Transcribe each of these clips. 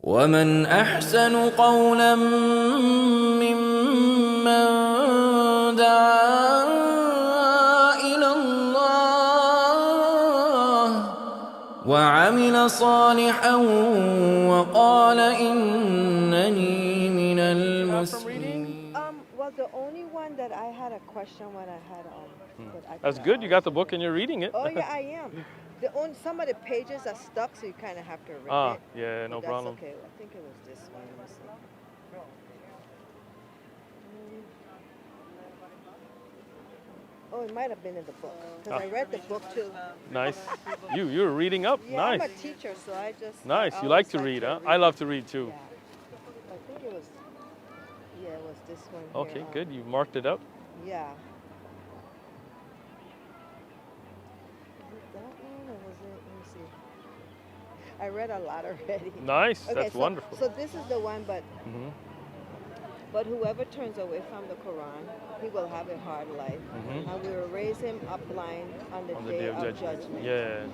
ومن أحسن قولا ممن دعا إلى الله وعمل صالحا وقال إنني من المسلمين. Well, the only one that I had a question when I had That's good. You got the book and you're reading it. Oh yeah, I am. Some of the pages are stuck, so you kind of have to rip it. Yeah, no problem. That's okay. I think it was this one. Let me see. Oh, it might have been in the book because I read the book too. Nice. You're reading up. Yeah, nice. I'm a teacher, so I just. Nice. You like to read, huh? I love to read too. Yeah. I think it was. Yeah, it was this one. Okay, good. You marked it up. Yeah. That one or was it? Let me see. I read a lot already. Nice. Okay, That's wonderful. So this is the one, but whoever turns away from the Quran, he will have a hard life, and we will raise him up blind on the day of judgment. Yeah.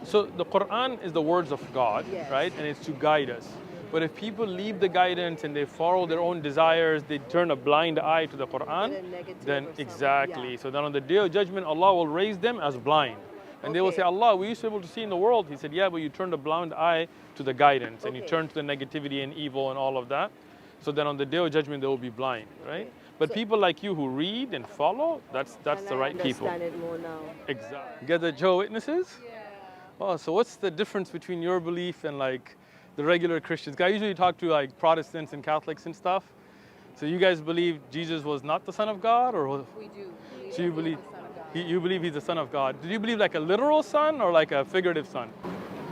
So the Quran is the words of God, right? And it's to guide us. But if people leave the guidance and they follow their own desires, they turn a blind eye to the Quran, then exactly. So then on the day of judgment, Allah will raise them as blind. And they will say, Allah, we used to be able to see in the world. He said, yeah, but you turned a blind eye to the guidance and you turned to the negativity and evil and all of that. So then on the day of judgment, they will be blind, right? But so, people like you who read and follow, that's the right people. I understand it more now. Exactly. Get the Jehovah's Witnesses? Yeah. Oh, so what's the difference between your belief and like the regular Christians? I usually talk to like Protestants and Catholics and stuff. So you guys believe Jesus was not the Son of God, or? We do. So you believe? You believe he's the Son of God. Do you believe like a literal son or like a figurative son?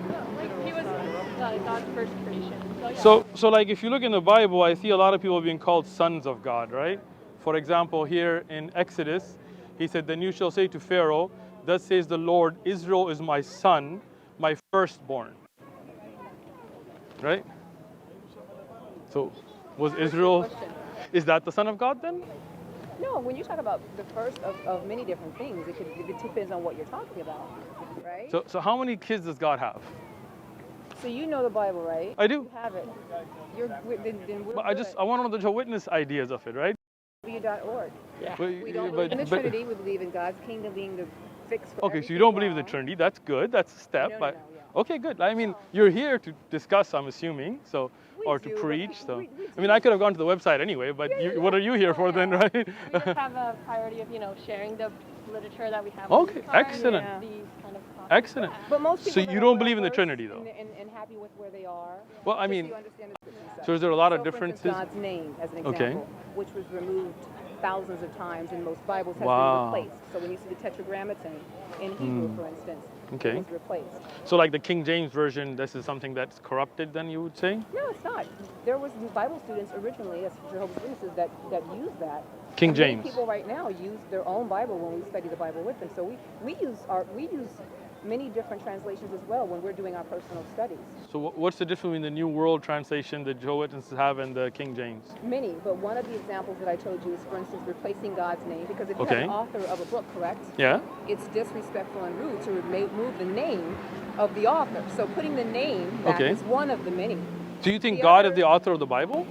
No, like he was God's first creation. So like if you look in the Bible, I see a lot of people being called sons of God, right? For example, here in Exodus, he said, then you shall say to Pharaoh, thus says the Lord, Israel is my son, my firstborn. Right? So was Israel, is that the Son of God then? No, when you talk about the first of many different things, it depends on what you're talking about, right? So how many kids does God have? So you know the Bible, right? I do. You have it. Then we're but I want to know the witness ideas of it, right? W.org. Yeah. We don't believe in the Trinity. We believe in God's kingdom being the fix for Okay, so you don't believe in the Trinity. That's good. That's a step. No, Okay, good. I mean, you're here to discuss, I'm assuming, so to preach. So I mean, I could have gone to the website anyway, but what are you here for then, right? We just have a priority of sharing the literature that we have. Okay, excellent. Excellent. But most people so you don't believe in the Trinity, though? And happy with where they are. Well, I mean, so is there a lot of differences? For instance, God's name, as an example, which was removed thousands of times in most Bibles, has been replaced. So when you see the Tetragrammaton in Hebrew, for instance, it was replaced. So like the King James Version, this is something that's corrupted, then you would say? No, it's not. There was Bible students originally, as Jehovah's Witnesses, that used that. King James. Many people right now use their own Bible when we study the Bible with them. So we use many different translations as well when we're doing our personal studies. So what's the difference between the New World Translation that Jehovah's Witnesses have and the King James? Many, but one of the examples that I told you is, for instance, replacing God's name, because if you have an author of a book, correct? Yeah. It's disrespectful and rude to remove the name of the author. So putting the name back is one of the many. Do you think God is the author of the Bible?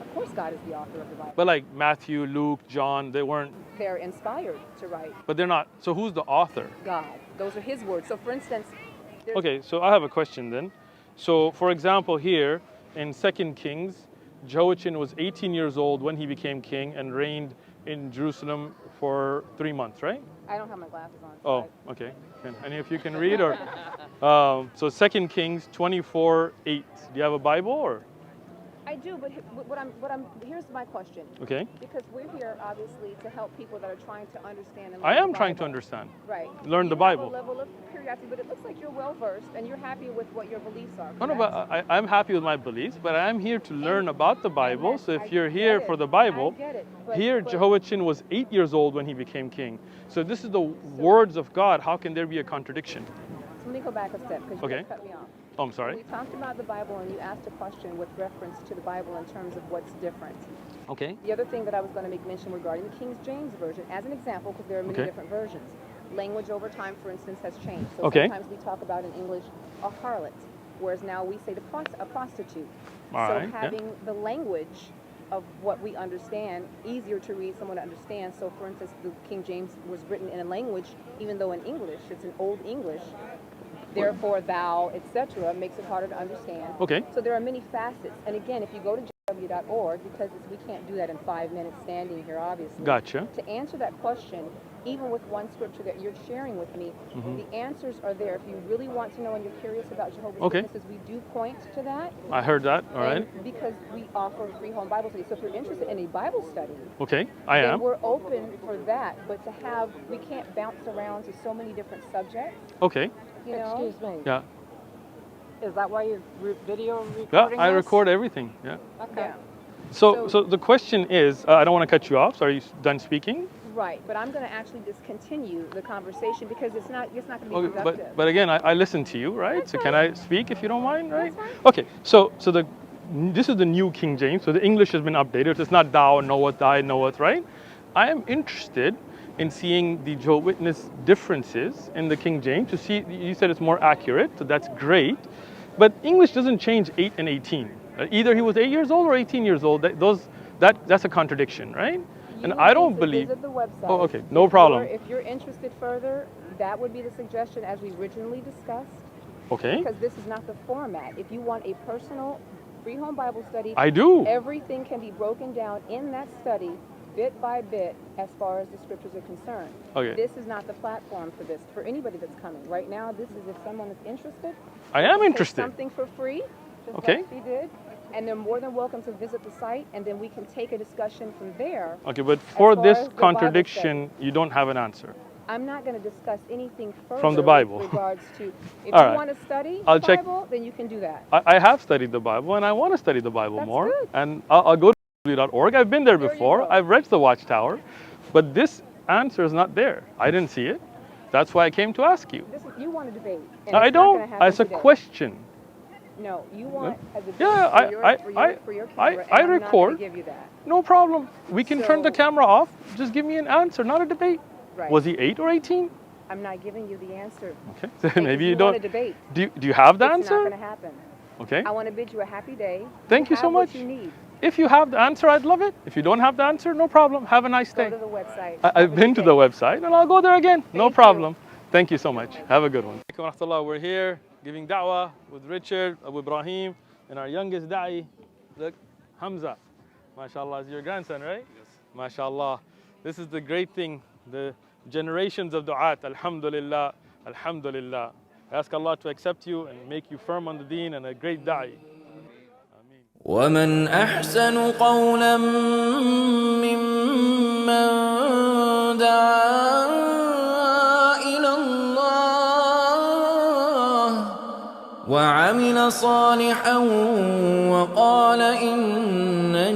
Of course God is the author of the Bible. But like Matthew, Luke, John, they weren't. They're inspired to write. But they're not. So who's the author? God. Those are his words. So for instance... Okay, so I have a question then. So for example here in 2 Kings, Jehoiachin was 18 years old when he became king and reigned in Jerusalem for 3 months, right? I don't have my glasses on. Oh, okay. Any of you can read? Or so 2 Kings 24:8. Do you have a Bible or? I do, but here's my question. Okay. Because we're here, obviously, to help people that are trying to understand and learn I am the trying to Bible. understand. Right. Learn the Bible. You have a level of curiosity, but it looks like you're well-versed and you're happy with what your beliefs are, correct? No, but I'm happy with my beliefs, but I'm here to learn about the Bible. So if you're here for the Bible, here Jehoiachin was 8 years old when he became king. So this is the words of God. How can there be a contradiction? So let me go back a step, because you just cut me off. Oh, I'm sorry. We talked about the Bible, and you asked a question with reference to the Bible in terms of what's different. Okay. The other thing that I was going to make mention regarding the King James Version, as an example, because there are many different versions. Language over time, for instance, has changed. So sometimes we talk about in English a harlot. whereas now we say a prostitute. All So right, having the language of what we understand easier to read, someone to understand. So for instance, the King James was written in a language, even though in English, it's an old English, therefore thou, etc., makes it harder to understand. Okay. So there are many facets. And again, if you go to jw.org, because we can't do that in 5 minutes standing here, obviously. Gotcha. To answer that question, even with one scripture that you're sharing with me, the answers are there. If you really want to know and you're curious about Jehovah's Witnesses, we do point to that. I heard that, all right. Because we offer free home Bible study. So if you're interested in a Bible study, I then am. we're open for that. But to have, we can't bounce around to so many different subjects. Okay. You know? Excuse me. Yeah. Is that why you're video recording Yeah, I this? record everything. Yeah. Okay. Yeah. So the question is, I don't want to cut you off. So are you done speaking? Right, but I'm going to actually discontinue the conversation because it's not going to be productive. But again, I listen to you, right? That's so fine. can I speak if you don't mind, right? That's fine. Okay. So this is the new King James. So the English has been updated. It's not thou knoweth, I knoweth, right? I am interested in seeing the Jehovah's Witness differences in the King James to see. You said it's more accurate, so that's great. But English doesn't change 8 and 18. Either he was 8 years old or 18 years old. That's a contradiction, right? And I don't believe. Visit the website. Oh, okay, no problem. If you're interested further, that would be the suggestion as we originally discussed. Okay. Because this is not the format. If you want a personal free home Bible study, I do. Everything can be broken down in that study, bit by bit, as far as the scriptures are concerned. Okay. This is not the platform for this. For anybody that's coming right now, this is if someone is interested. I am take interested. Something for free. Just Okay. Like she did. And they're more than welcome to visit the site, and then we can take a discussion from there. Okay, but for As far this as the Bible contradiction, you don't have an answer. I'm not going to discuss anything further From the Bible. with regards to, if All you right. want to study I'll the check. Bible, then you can do that. I have studied the Bible, and I want to study the Bible That's more. good. And I'll go to www.org. I've been there There you before. go. I've read the Watchtower, but this answer is not there. I didn't see it. That's why I came to ask you. You want to debate. And I it's not don't. gonna happen It's a today. question. No, you want a debate Yeah, for your camera, I and I'm not record. going to give you that. No problem. We can turn the So- camera off. Just give me an answer, not a debate. Right. Was he 8 or 18? I'm not giving you the answer. Okay. Because Maybe you want don't. to debate. Do you have the It's answer? not going to happen. Okay. I want to bid you a happy day. Thank you so have what much. you need. If you have the answer, I'd love it. If you don't have the answer, no problem. Have a nice Go day. to the website. I've been to the website and I'll go there again. No Thank you. problem. Thank you so much. Have a good one. We're here giving da'wah with Richard, Abu Ibrahim, and our youngest da'i, look, Hamza. MashaAllah, is your grandson, right? Yes. MashaAllah. This is the great thing. The generations of du'at. Alhamdulillah. Alhamdulillah. I ask Allah to accept you and make you firm on the deen and a great da'i. ومن أحسن قولا ممن دعا إلى الله وعمل صالحا وقال إنني